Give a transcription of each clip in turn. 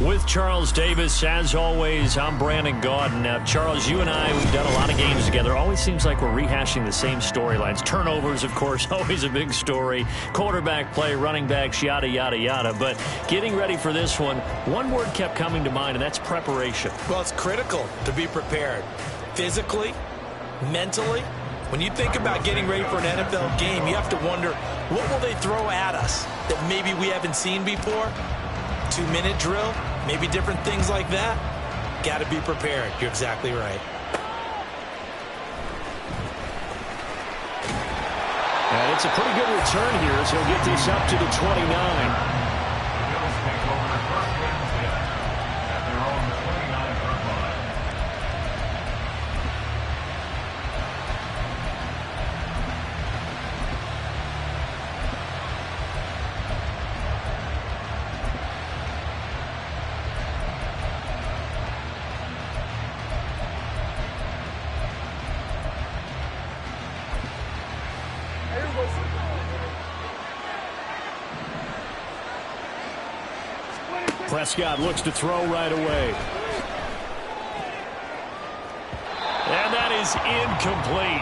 With Charles Davis, as always, I'm Brandon Gaudin. Now, Charles, you and I, we've done a lot of games together. Always seems like we're rehashing the same storylines. Turnovers, of course, always a big story. Quarterback play, running backs, yada, yada, yada. But getting ready for this one word kept coming to mind, and that's preparation. Well, it's critical to be prepared. Physically, mentally. When you think about getting ready for an NFL game, you have to wonder, what will they throw at us that maybe we haven't seen before? 2-minute drill, maybe different things like that. Got to be prepared. You're exactly right. And it's a pretty good return here as he'll get this up to the 29. Prescott looks to throw right away. And that is incomplete.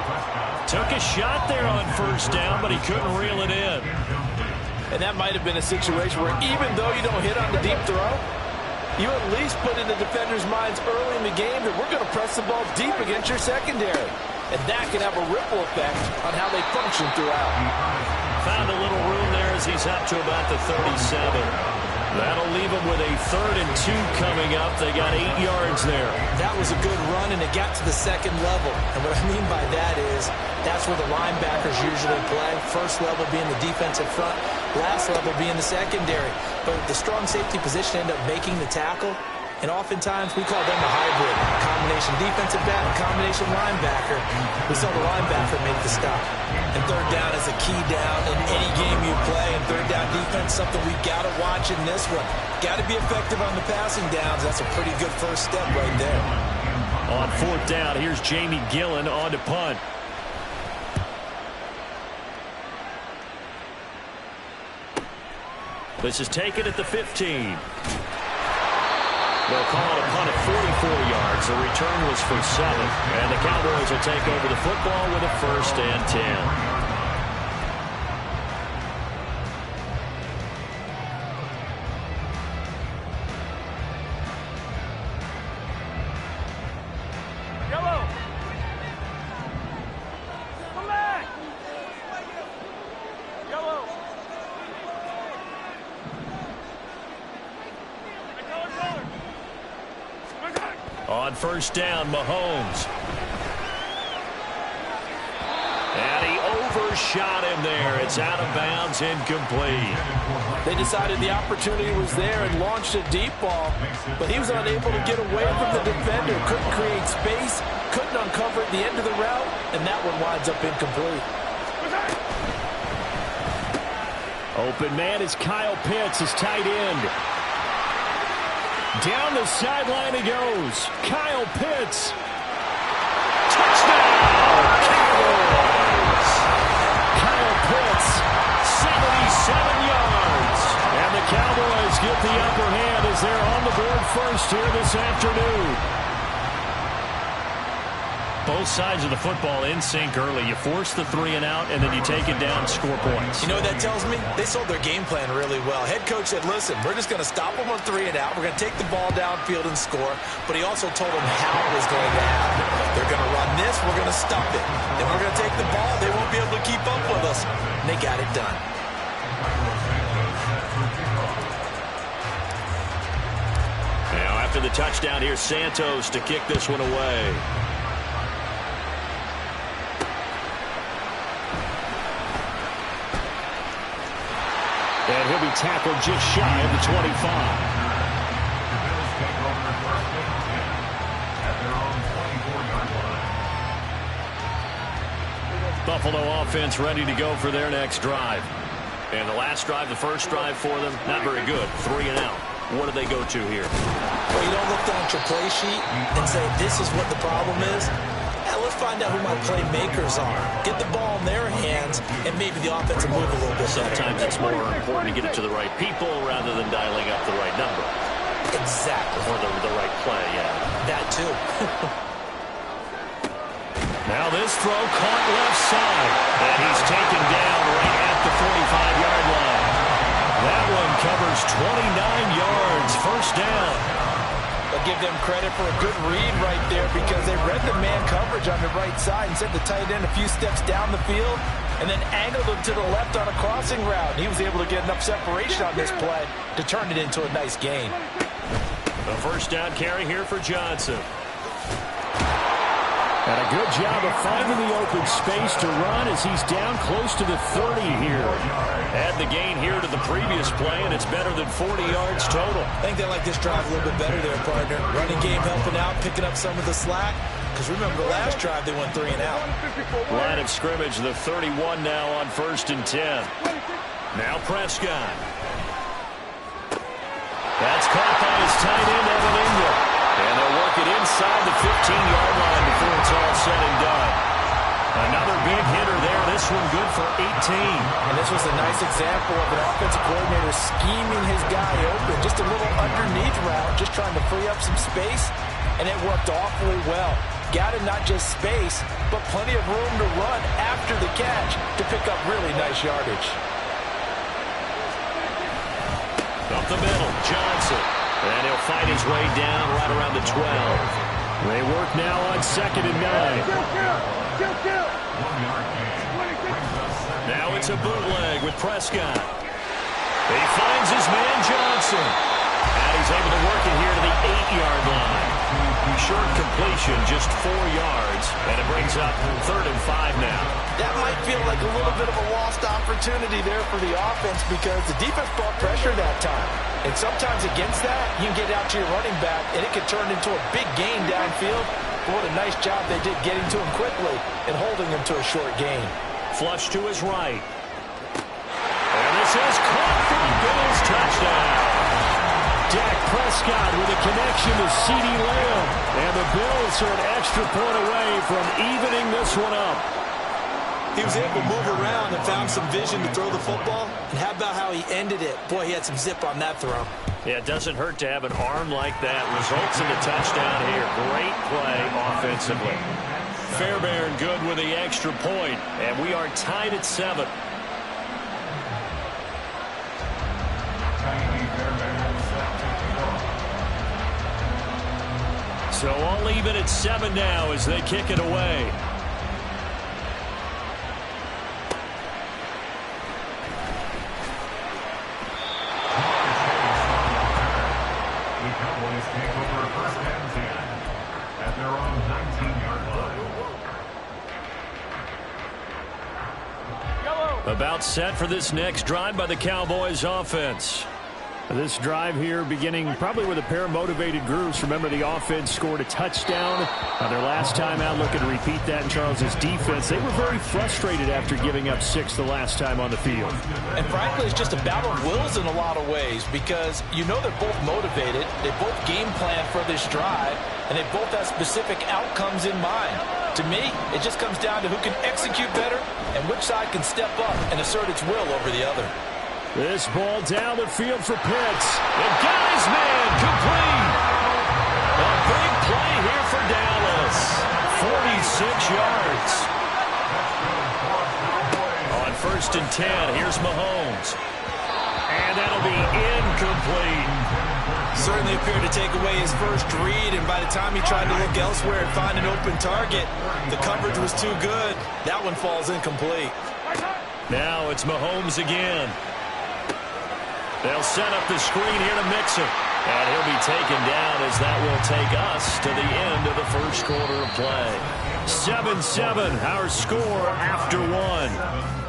Took a shot there on first down, but he couldn't reel it in. And that might have been a situation where even though you don't hit on the deep throw, you at least put in the defender's minds early in the game that we're going to press the ball deep against your secondary. And that can have a ripple effect on how they function throughout. Found a little room there as he's up to about the 37. That'll leave them with a 3rd and 2 coming up. They got 8 yards there. That was a good run, and it got to the second level. And what I mean by that is that's where the linebackers usually play. First level being the defensive front, last level being the secondary. But the strong safety position ended up making the tackle. And oftentimes we call them a hybrid. Combination defensive back, combination linebacker. We saw the linebacker make the stop. And third down is a key down in any game you play. And third down defense, something we've got to watch in this one. Got to be effective on the passing downs. That's a pretty good first step right there. On 4th down, here's Jamie Gillen on to punt. This is taken at the 15. They'll call it a punt at 44 yards. The return was for 7. And the Cowboys will take over the football with a 1st and 10. On 1st down, Mahomes. And he overshot him there. It's out of bounds, incomplete. They decided the opportunity was there and launched a deep ball, but he was unable to get away from the defender. Couldn't create space, couldn't uncover at the end of the route, and that one winds up incomplete. Open man is Kyle Pitts, his tight end. Down the sideline he goes. Kyle Pitts. Touchdown! Cowboys! Kyle Pitts, 77 yards. And the Cowboys get the upper hand as they're on the board first here this afternoon. Both sides of the football in sync early. You force the 3 and out, and then you take it down, score points. You know what that tells me? They sold their game plan really well. Head coach said, listen, we're just going to stop them on 3 and out. We're going to take the ball downfield and score. But he also told them how it was going to happen. They're going to run this. We're going to stop it. Then we're going to take the ball. They won't be able to keep up with us. And they got it done. Now after the touchdown, here's Santos to kick this one away. And he'll be tackled just shy of the 25. Buffalo offense ready to go for their next drive. And the last drive, the first drive for them, not very good. 3 and out. What do they go to here? Well, you don't look down at your play sheet and say, this is what the problem is. Now, let's find out who my playmakers are. Get the ball in their hands, and maybe the offense will move a little bit better. Sometimes it's more important to get it to the right people rather than dialing up the right number. Exactly. Or the right play, yeah. That too. Now this throw caught left side. And he's taken down right at the 45-yard line. That one covers 29 yards. First down. I'll give them credit for a good read right there because they read the man coverage on the right side and sent the tight end a few steps down the field and then angled him to the left on a crossing route. He was able to get enough separation on this play to turn it into a nice gain. A first down carry here for Johnson. And a good job of finding the open space to run as he's down close to the 30 here. Add the gain here to the previous play, and it's better than 40 yards total. I think they like this drive a little bit better there, partner. Running game helping out, picking up some of the slack. Because remember, the last drive they went 3 and out. Line of scrimmage, the 31 now on 1st and 10. Now Prescott. That's caught by his tight end, Evan Ingram. And they'll work it inside the 15-yard line before it's all said and done. Another big hitter there. This one good for 18. And this was a nice example of an offensive coordinator scheming his guy open. Just a little underneath route, just trying to free up some space. And it worked awfully well. Got him not just space, but plenty of room to run after the catch to pick up really nice yardage. Up the middle, Johnson. And he'll fight his way down right around the 12. They work now on 2nd and 9. Now it's a bootleg with Prescott. He finds his man Johnson. And he's able to work it here to the 8-yard line. Short completion, just 4 yards. And it brings up 3rd and 5 now. That might feel like a little bit of a lost opportunity there for the offense because the defense brought pressure that time. And sometimes against that, you can get out to your running back, and it can turn into a big gain downfield. But what a nice job they did getting to him quickly and holding him to a short gain. Flush to his right. And this is caught for the Bills touchdown. Dak Prescott with a connection to CeeDee Lamb. And the Bills are an extra point away from evening this one up. He was able to move around and found some vision to throw the football. And how about how he ended it? Boy, he had some zip on that throw. Yeah, it doesn't hurt to have an arm like that. Results in the touchdown here. Great play offensively. Fairbairn good with the extra point. And we are tied at 7. So all even at 7 now as they kick it away. About set for this next drive by the Cowboys offense. This drive here beginning probably with a pair of motivated groups. Remember, the offense scored a touchdown their last time out. Looking to repeat that in Charles's defense. They were very frustrated after giving up 6 the last time on the field. And frankly, it's just a battle of wills in a lot of ways because you know they're both motivated. They both game plan for this drive, and they both have specific outcomes in mind. To me, it just comes down to who can execute better and which side can step up and assert its will over the other. This ball down the field for Pitts. And got his man complete. A big play here for Dallas. 46 yards. On 1st and 10, here's Mahomes. And that'll be incomplete. Certainly appeared to take away his first read, and by the time he tried to look elsewhere and find an open target, the coverage was too good. That one falls incomplete. Now it's Mahomes again. They'll set up the screen here to Mixon. And he'll be taken down as that will take us to the end of the first quarter of play. 7-7, our score after 1.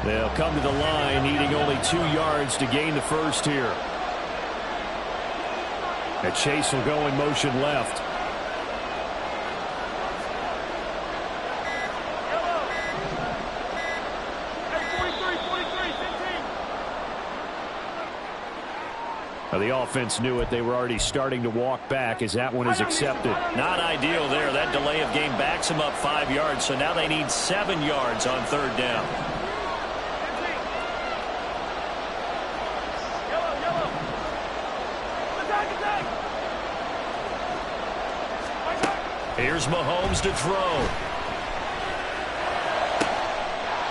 They'll come to the line, needing only 2 yards to gain the first here. And Chase will go in motion left. The offense knew it. They were already starting to walk back as that one is accepted. Not ideal there. That delay of game backs them up 5 yards, so now they need 7 yards on third down. Here's Mahomes to throw.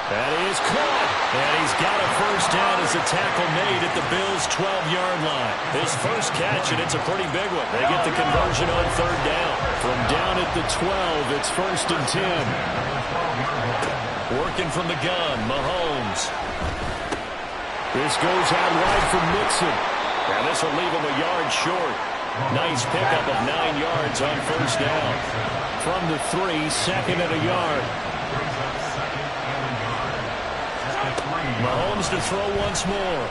That is caught. And he's got a first down as a tackle made at the Bills' 12-yard line. His first catch, and it's a pretty big one. They get the conversion on third down. From down at the 12, it's 1st and 10. Working from the gun, Mahomes. This goes out wide for Mixon. And this will leave him a yard short. Nice pickup of 9 yards on first down. From the 3, 2nd and a yard. Mahomes to throw once more.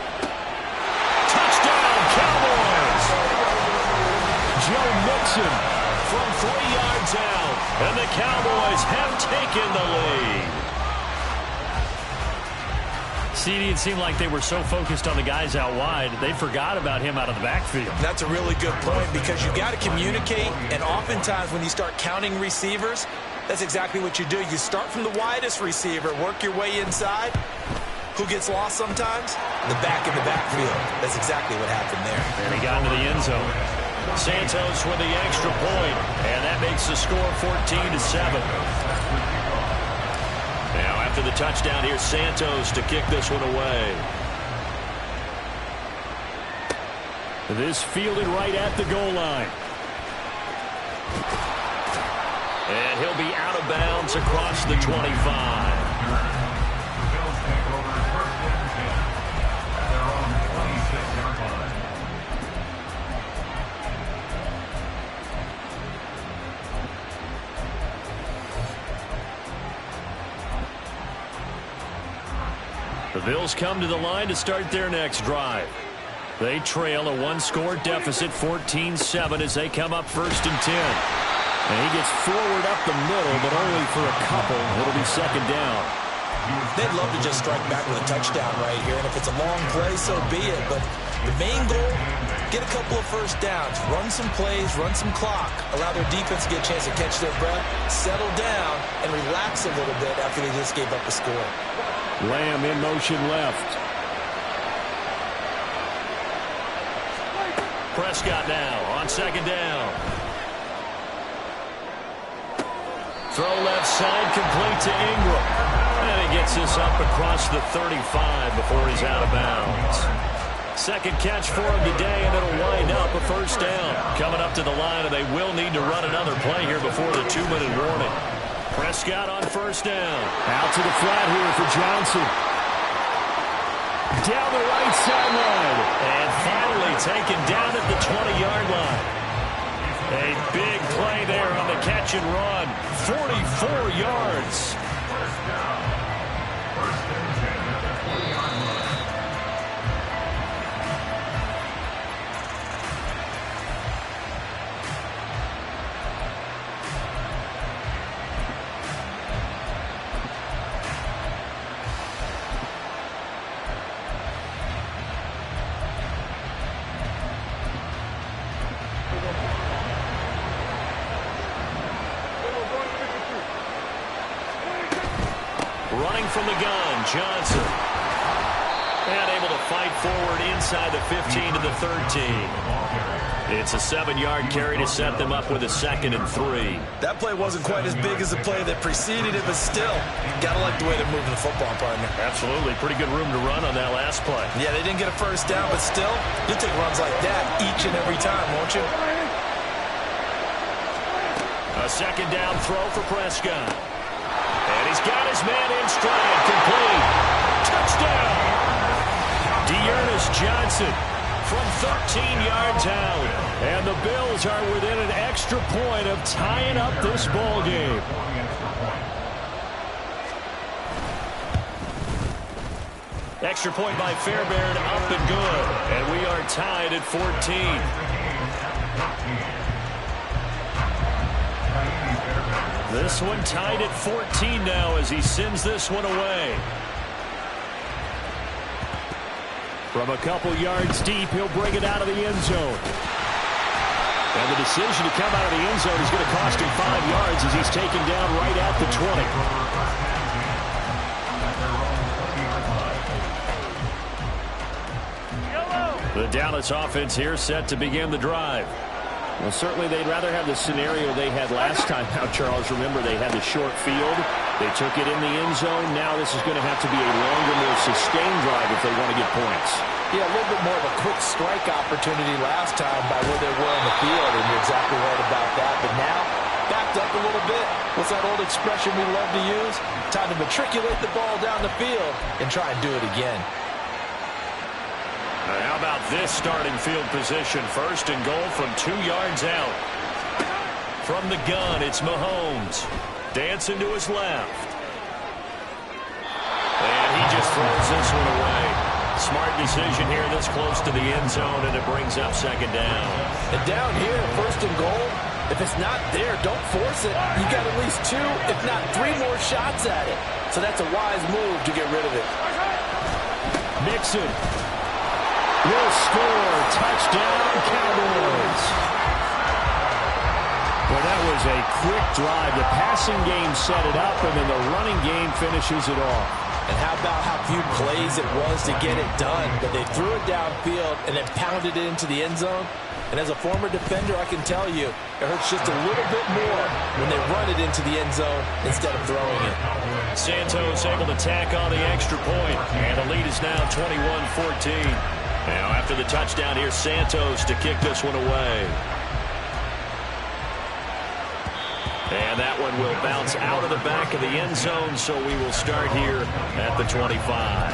Touchdown, Cowboys! Joe Mixon from 3 yards out. And the Cowboys have taken the lead. CD, it seemed like they were so focused on the guys out wide, they forgot about him out of the backfield. That's a really good point because you've got to communicate, and oftentimes when you start counting receivers, that's exactly what you do. You start from the widest receiver, work your way inside. Who gets lost sometimes? The back in the backfield. That's exactly what happened there. And he got into the end zone. Santos with the extra point, and that makes the score 14-7. Now after the touchdown, here's Santos to kick this one away. This fielded right at the goal line. And he'll be out of bounds across the 25. The Bills come to the line to start their next drive. They trail a 1-score deficit, 14-7, as they come up 1st and 10. And he gets forward up the middle, but only for a couple. It'll be 2nd down. They'd love to just strike back with a touchdown right here, and if it's a long play, so be it. But the main goal, get a couple of first downs, run some plays, run some clock, allow their defense to get a chance to catch their breath, settle down, and relax a little bit after they just gave up a score. Lamb in motion left. Prescott now on 2nd down. Throw left side, complete to Ingram. And he gets this up across the 35 before he's out of bounds. Second catch for him today, and it'll wind up a first down. Coming up to the line, and they will need to run another play here before the 2-minute warning. Prescott on first down. Out to the flat here for Johnson. Down the right sideline. And finally taken down at the 20-yard line. A big play there on the catch and run. 44 yards. Running from the gun, Johnson. And able to fight forward inside the 15 to the 13. It's a 7-yard carry to set them up with a 2nd and 3. That play wasn't quite as big as the play that preceded it, but still, gotta like the way they're moving the football, partner. Absolutely. Pretty good room to run on that last play. Yeah, they didn't get a first down, but still, you'll take runs like that each and every time, won't you? A 2nd down throw for Prescott. And he's got his man in stride, complete. Touchdown! Dearness Johnson from 13 yards out. And the Bills are within an extra point of tying up this ball game. Extra point by Fairbairn, up and good. And we are tied at 14. This one tied at 14 now as he sends this one away. From a couple yards deep, he'll bring it out of the end zone. And the decision to come out of the end zone is going to cost him 5 yards as he's taken down right at the 20. The Dallas offense here set to begin the drive. Well, certainly they'd rather have the scenario they had last time. Now, Charles, remember they had the short field. They took it in the end zone. Now this is going to have to be a longer, more sustained drive if they want to get points. Yeah, a little bit more of a quick strike opportunity last time by where they were on the field, and you're exactly right about that. But now, backed up a little bit. What's that old expression we love to use? Time to matriculate the ball down the field and try and do it again. How about this starting field position? First and goal from 2 yards out. From the gun, it's Mahomes. Dancing to his left. And he just throws this one away. Smart decision here this close to the end zone, and it brings up second down. And down here, first and goal, if it's not there, don't force it. You got at least 2, if not 3 more shots at it. So that's a wise move to get rid of it. Mixon will score. Touchdown, Cowboys. Well, that was a quick drive. The passing game set it up, and then the running game finishes it off. And how about how few plays it was to get it done? But they threw it downfield and then pounded it into the end zone. And as a former defender, I can tell you, it hurts just a little bit more when they run it into the end zone instead of throwing it. Santos able to tack on the extra point, and the lead is now 21-14. Now after the touchdown, here's Santos to kick this one away. And that one will bounce out of the back of the end zone, so we will start here at the 25.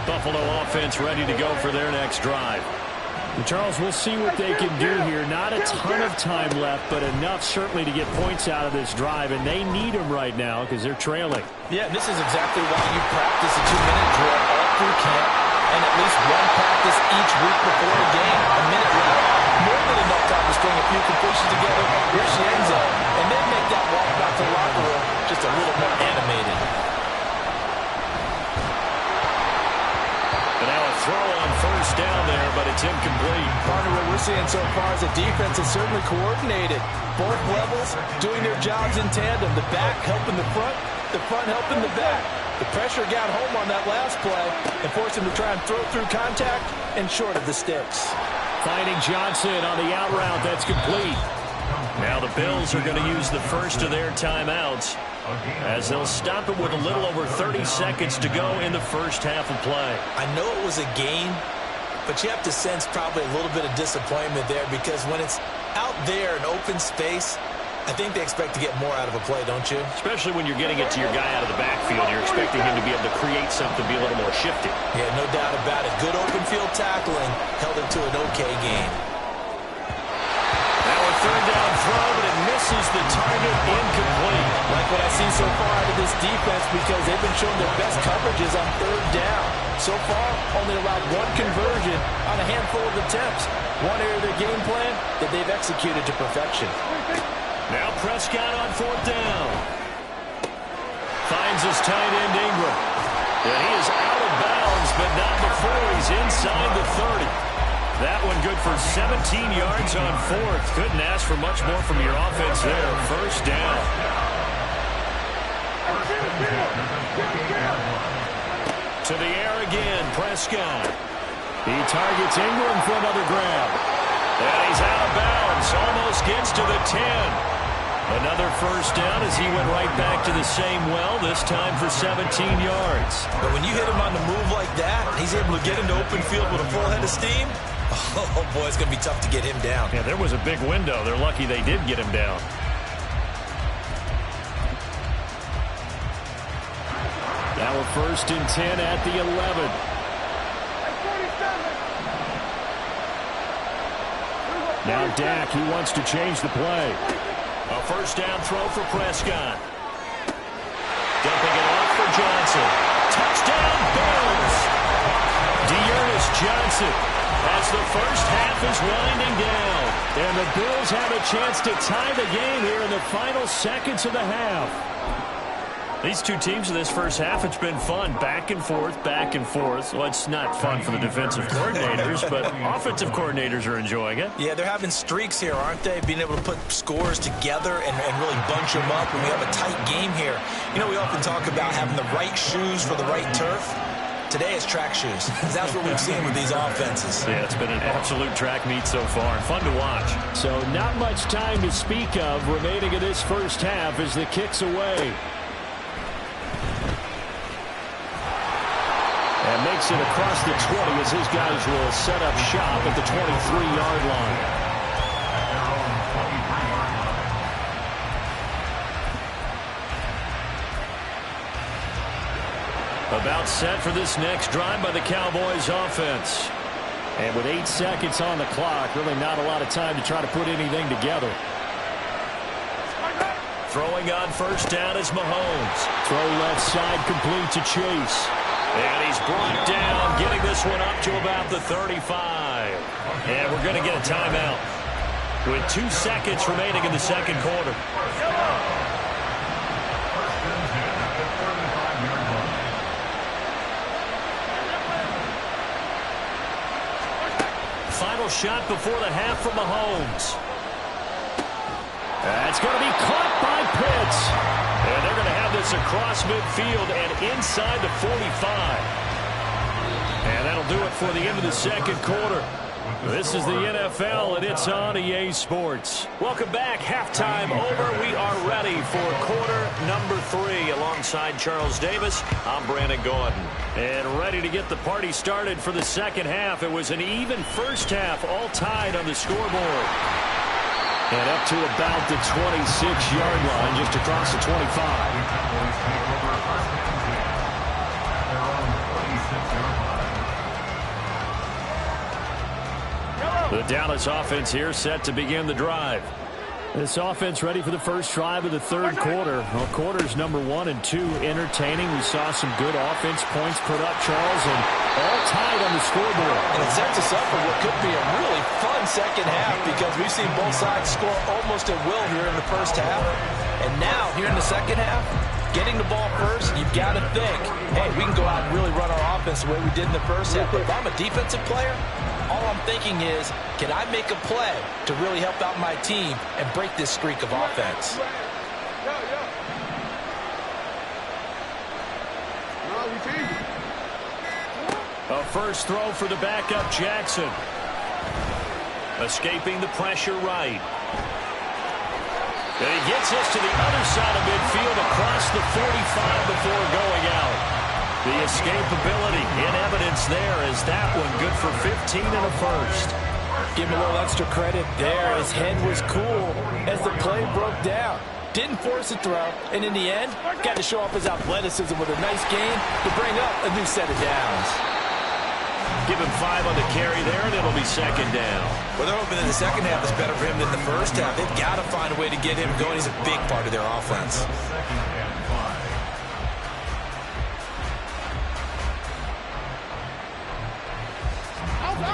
Buffalo offense ready to go for their next drive. And Charles, we'll see what they can do here. Not a ton of time left, but enough certainly to get points out of this drive, and they need them right now because they're trailing. Yeah, and this is exactly why you practice a 2-minute drill all through camp and at least one practice each week before a game. A minute left, more than enough time to string a few completions together, reach the end zone, and then make that walk back to the locker room just a little more animated. Throw on first down there, but it's incomplete. Partner, what we're seeing so far is the defense is certainly coordinated. Both levels doing their jobs in tandem. The back helping the front helping the back. The pressure got home on that last play and forced him to try and throw through contact and short of the sticks. Finding Johnson on the out route. That's complete. Now the Bills are going to use the first of their timeouts as they'll stop it with a little over 30 seconds to go in the first half of play. I know it was a game, but you have to sense probably a little bit of disappointment there because when it's out there in open space, I think they expect to get more out of a play, don't you? Especially when you're getting it to your guy out of the backfield. You're expecting him to be able to create something, be a little more shifty. Yeah, no doubt about it. Good open field tackling held him to an okay game. Now a third down throw, but it misses the target, incomplete. Like what I see so far out of this defense because they've been showing their best coverages on third down. So far, only allowed one conversion on a handful of attempts. One area of their game plan that they've executed to perfection. Now Prescott on fourth down. Finds his tight end Ingram. And he is out of bounds, but not before he's inside the 30. That one good for 17 yards on fourth. Couldn't ask for much more from your offense there. First down. To the air again, Prescott. He targets Ingram for another grab. And he's out of bounds. Almost gets to the 10. Another first down as he went right back to the same well, this time for 17 yards. But when you hit him on the move like that, he's able to get into open field with a full head of steam. Oh, boy, it's going to be tough to get him down. Yeah, there was a big window. They're lucky they did get him down. Now a first and 10 at the 11. Now Dak, he wants to change the play. A first down throw for Prescott. Dumping it off for Johnson. Touchdown, Bills! Dearness Johnson as the first half is winding down. And the Bills have a chance to tie the game here in the final seconds of the half. These two teams in this first half, it's been fun. Back and forth, back and forth. Well, it's not fun for the defensive coordinators, but offensive coordinators are enjoying it. Yeah, they're having streaks here, aren't they? Being able to put scores together and really bunch them up when we have a tight game here. You know, we often talk about having the right shoes for the right turf. Today is track shoes. That's what we've seen with these offenses. Yeah, it's been an absolute track meet so far, and fun to watch. So not much time to speak of remaining in this first half as the kick's away. And makes it across the 20 as his guys will set up shop at the 23-yard line. About set for this next drive by the Cowboys offense. And with 8 seconds on the clock, really not a lot of time to try to put anything together. Throwing on first down is Mahomes. Throw left side complete to Chase. And he's brought down, getting this one up to about the 35. And we're going to get a timeout with 2 seconds remaining in the second quarter. Final shot before the half from Mahomes. That's going to be caught by Pitts. And they're going to have this across midfield and inside the 45. And that'll do it for the end of the second quarter. This is the NFL, and it's on EA Sports. Welcome back. Halftime over. We are ready for quarter number 3. Alongside Charles Davis, I'm Brandon Gordon. And ready to get the party started for the second half. It was an even first half, all tied on the scoreboard. And up to about the 26-yard line, just across the 25. The Dallas offense here set to begin the drive. This offense ready for the first drive of the third quarter. Well, quarters number 1 and 2 entertaining. We saw some good offense points put up, Charles, and all tied on the scoreboard. And it sets us up for what could be a really fun second half because we've seen both sides score almost at will here in the first half. And now, here in the second half, getting the ball first, you've got to think, hey, we can go out and really run our offense the way we did in the first half. But if I'm a defensive player, all I'm thinking is, can I make a play to really help out my team and break this streak of offense? A first throw for the backup Jackson. Escaping the pressure right. And he gets us to the other side of midfield across the 45 before going out. The escapability in evidence there as that one good for 15 and a first. Give him a little extra credit there. His head was cool as the play broke down. Didn't force a throw, and in the end, got to show off his athleticism with a nice gain to bring up a new set of downs. Give him 5 on the carry there, and it'll be second down. Well, they're hoping that the second half is better for him than the first half. They've got to find a way to get him going. He's a big part of their offense.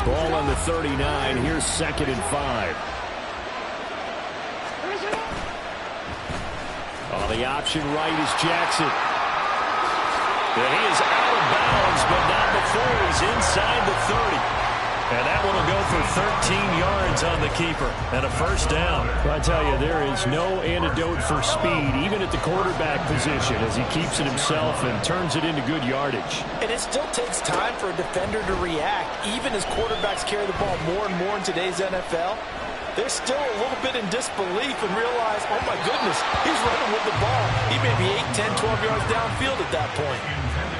Ball on the 39. Here's 2nd and 5. On the option right is Jackson. And he is out of bounds, but not before he's inside the 30. And that one will go for 13 yards on the keeper and a first down. Well, I tell you, there is no antidote for speed, even at the quarterback position, as he keeps it himself and turns it into good yardage. And it still takes time for a defender to react. Even as quarterbacks carry the ball more and more in today's NFL, they're still a little bit in disbelief and realize, oh my goodness, he's running with the ball. He may be 8, 10, 12 yards downfield at that point.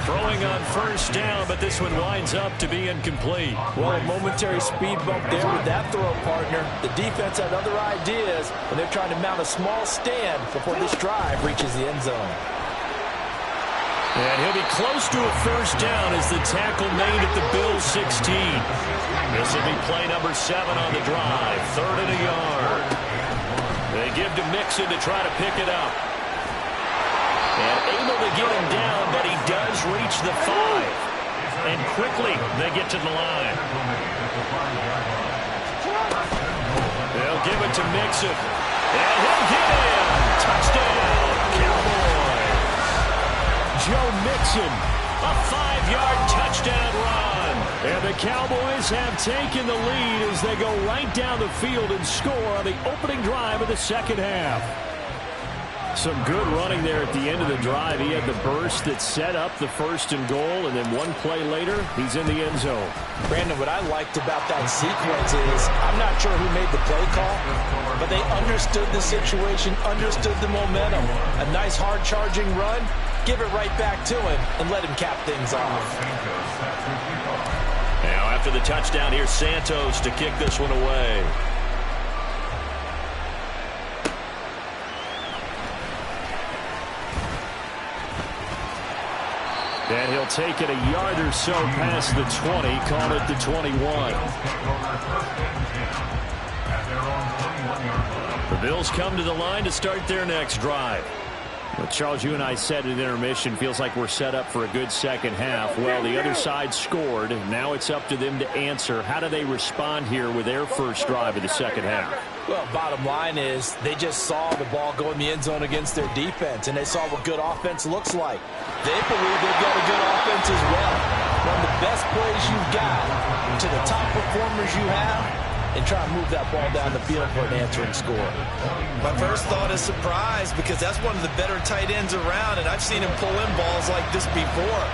Throwing on first down, but this one winds up to be incomplete. Well, a momentary speed bump there with that throw, partner. The defense had other ideas, and they're trying to mount a small stand before this drive reaches the end zone. And he'll be close to a first down as the tackle made at the Bills' 16. This will be play number 7 on the drive. 3rd and a yard. They give to Mixon to try to pick it up. And able to get him down, but he does reach the 5. And quickly, they get to the line. They'll give it to Mixon. And he'll get in. Touchdown, Cowboys. Joe Mixon, a 5-yard touchdown run. And the Cowboys have taken the lead as they go right down the field and score on the opening drive of the second half. Some good running there at the end of the drive. He had the burst that set up the 1st and goal, and then one play later, he's in the end zone. Brandon, what I liked about that sequence is I'm not sure who made the play call, but they understood the situation, understood the momentum. A nice hard-charging run, give it right back to him, and let him cap things off. Now after the touchdown, here's Santos to kick this one away. And he'll take it a yard or so past the 20, call it the 21. The Bills come to the line to start their next drive. Well, Charles, you and I said at intermission, feels like we're set up for a good second half. Well, the other side scored. Now it's up to them to answer. How do they respond here with their first drive of the second half? Well, bottom line is they just saw the ball go in the end zone against their defense, and they saw what good offense looks like. They believe they've got a good offense as well. One of the best plays you've got to the top performers you have, and try and move that ball down the field for an answering score. My first thought is surprise, because that's one of the better tight ends around, and I've seen him pull in balls like this before.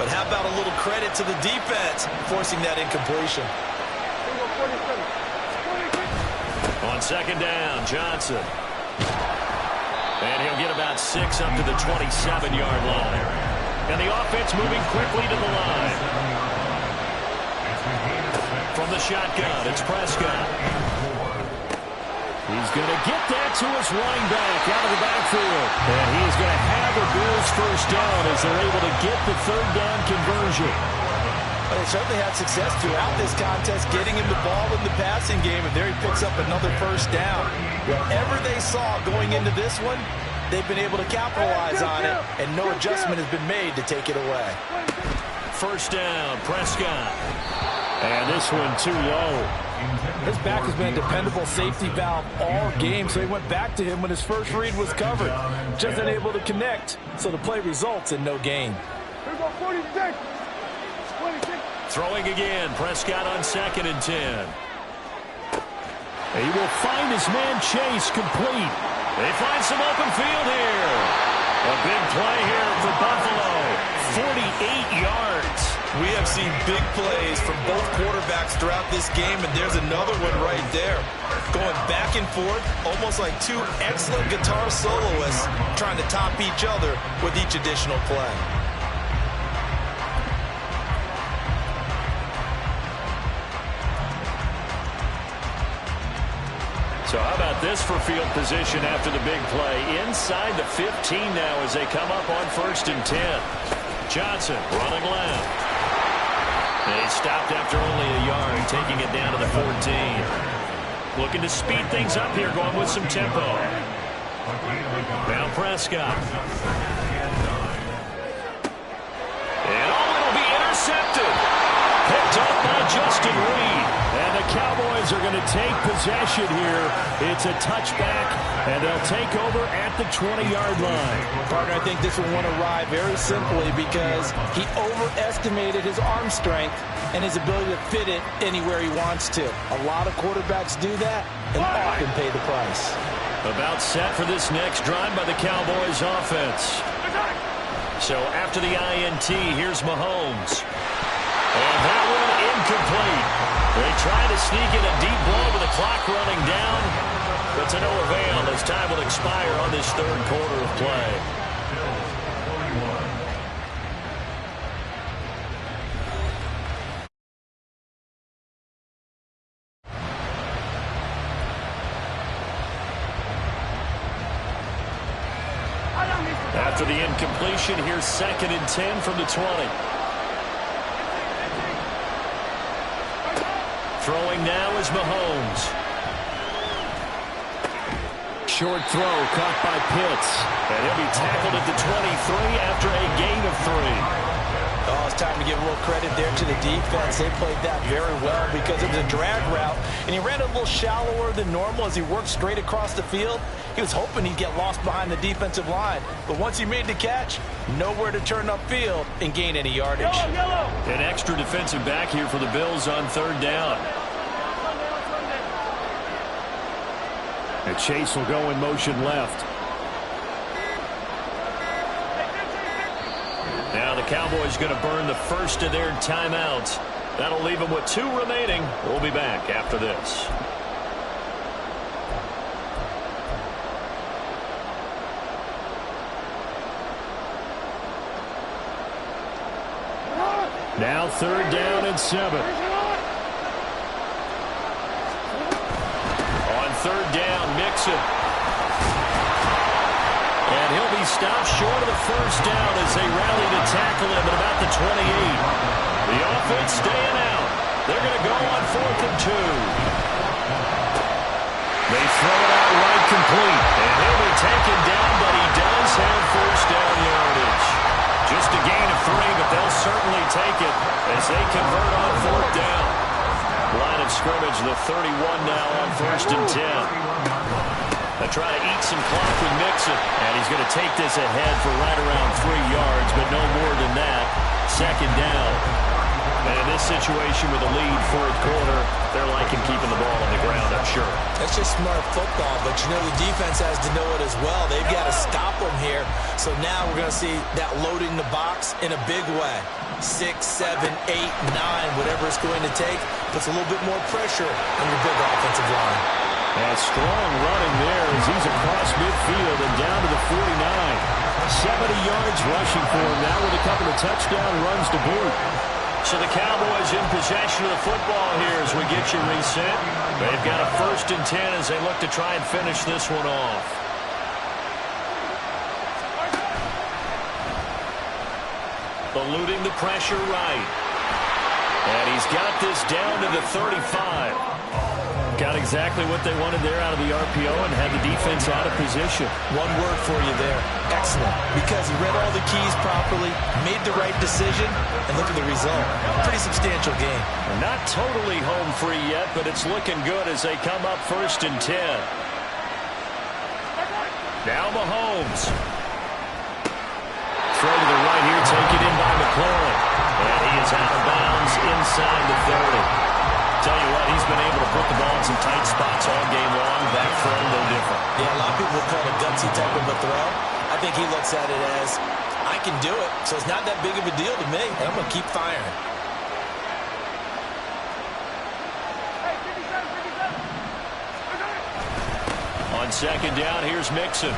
But how about a little credit to the defense forcing that incompletion? On second down, Johnson. And he'll get about 6 up to the 27-yard line. And the offense moving quickly to the line. From the shotgun, it's Prescott. He's going to get that to his running back out of the backfield. And he's going to have the Bills first down as they're able to get the third down conversion. But they certainly had success throughout this contest, getting him the ball in the passing game, and there he picks up another first down. Whatever they saw going into this one, they've been able to capitalize on it, and no adjustment has been made to take it away. First down, Prescott. And this one too low. His back has been a dependable safety valve all game, so he went back to him when his first read was covered. Just unable to connect, so the play results in no gain. Throwing again, Prescott on 2nd and 10. He will find his man Chase complete. They find some open field here. A big play here for Buffalo. 48 yards. We have seen big plays from both quarterbacks throughout this game, and there's another one right there. Going back and forth, almost like two excellent guitar soloists trying to top each other with each additional play. So how about this for field position after the big play? Inside the 15 now as they come up on 1st and 10. Johnson running left. They stopped after only a yard, taking it down to the 14. Looking to speed things up here, going with some tempo. Now Prescott. And it'll be intercepted. Picked up by Justin Reed. And the Cowboys are going to take possession here. It's a touchback, and they'll take over at the 20-yard line. Partner, I think this will want to ride very simply because he overestimated his arm strength and his ability to fit it anywhere he wants to. A lot of quarterbacks do that and often pay the price. About set for this next drive by the Cowboys offense. So after the INT, here's Mahomes. And that one incomplete. They try to sneak in a deep blow with the clock running down, but to no avail as time will expire on this third quarter of play. After the incompletion, here's 2nd and 10 from the 20. Throwing now is Mahomes. Short throw caught by Pitts. And he'll be tackled at the 23 after a gain of 3. Oh, it's time to give a little credit there to the defense. They played that very well because it was a drag route, and he ran a little shallower than normal as he worked straight across the field. He was hoping he'd get lost behind the defensive line, but once he made the catch, nowhere to turn upfield and gain any yardage. An extra defensive back here for the Bills on third down. And Chase will go in motion left. Now the Cowboys going to burn the first of their timeouts. That'll leave them with 2 remaining. We'll be back after this. Now third down and 7. On third down, Mixon. And he'll be stopped short of the first down as they rally to tackle him at about the 28. The offense staying out. They're going to go on 4th and 2. They throw it out right complete. And he'll be taken down, but he does have first down yardage. Just a gain of 3, but they'll certainly take it as they convert on 4th down. Line of scrimmage, the 31 now on 1st and 10. They try to eat some clock with Mixon, and he's going to take this ahead for right around 3 yards, but no more than that. Second down. And in this situation with a lead, 4th quarter, they're liking keeping the ball on the ground, I'm sure. That's just smart football, but you know the defense has to know it as well. They've got to stop them here. So now we're going to see that loading the box in a big way. 6, 7, 8, 9, whatever it's going to take, puts a little bit more pressure on your big offensive line. And strong running there as he's across midfield and down to the 49. 70 yards rushing for him now with a couple of touchdown runs to boot. So the Cowboys in possession of the football here as we get you reset. They've got a 1st and 10 as they look to try and finish this one off. Eluding the pressure right. And he's got this down to the 35. Got exactly what they wanted there out of the RPO and had the defense out of position. One word for you there. Excellent. Because he read all the keys properly, made the right decision, and look at the result. Pretty substantial game. Not totally home free yet, but it's looking good as they come up 1st and 10. Now Mahomes. Throw to the right here, taken in by McLaurin. And he is out of bounds inside the 30. Tell you what, he's been able to put the ball in some tight spots all game long. That throw, no different. Yeah, a lot of people would call it a gutsy type of a throw. I think he looks at it as, I can do it, so it's not that big of a deal to me, and I'm going to keep firing. On second down, here's Mixon.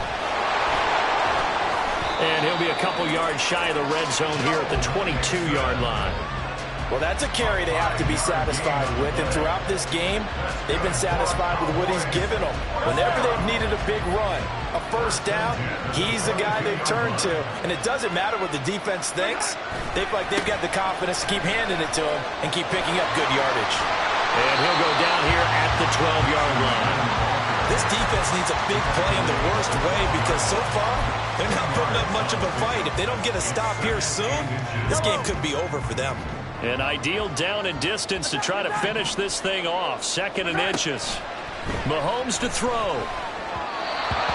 And he'll be a couple yards shy of the red zone here at the 22-yard line. Well, that's a carry they have to be satisfied with, and throughout this game, they've been satisfied with what he's given them. Whenever they've needed a big run, a first down, he's the guy they've turned to, and it doesn't matter what the defense thinks. They feel like they've got the confidence to keep handing it to him and keep picking up good yardage. And he'll go down here at the 12-yard line. This defense needs a big play in the worst way because so far, they're not putting up much of a fight. If they don't get a stop here soon, this game could be over for them. An ideal down and distance to try to finish this thing off. 2nd and inches. Mahomes to throw.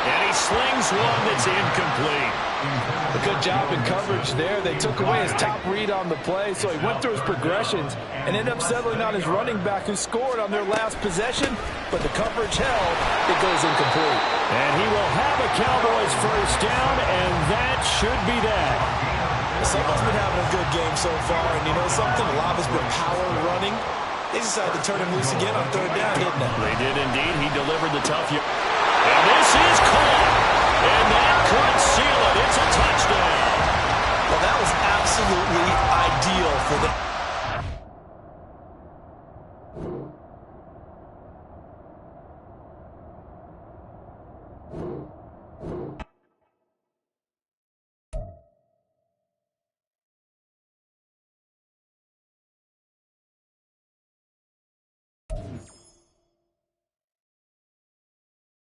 And he slings one that's incomplete. A good job in coverage there. They took away his top read on the play, so he went through his progressions and ended up settling on his running back who scored on their last possession, but the coverage held. It goes incomplete. And he will have a Cowboys first down, and that should be that. Someone's been having a good game so far, and you know something? A lot of it's been power running. They decided to turn him loose again on 3rd down, didn't they? They did indeed. He delivered the tough. And this is caught. And that could seal it. It's a touchdown. Well, that was absolutely ideal for the